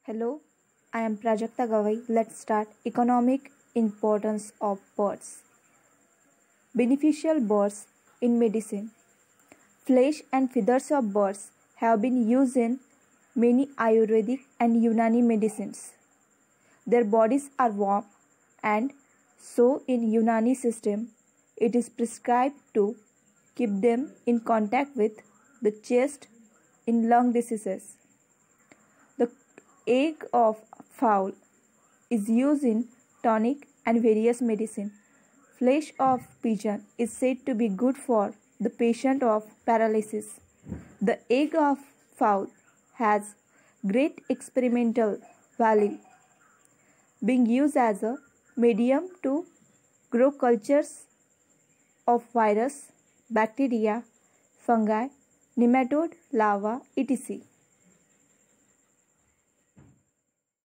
Hello, I am Prajakta Gavai. Let's start. Economic importance of birds. Beneficial birds in medicine. Flesh and feathers of birds have been used in many Ayurvedic and Unani medicines. Their bodies are warm, and so in Unani system it is prescribed to keep them in contact with the chest in lung diseases. The egg of fowl is used in tonic and various medicine. Flesh of pigeon is said to be good for the patient of paralysis. The egg of fowl has great experimental value, being used as a medium to grow cultures of virus, bacteria, fungi, nematode, larvae, etc.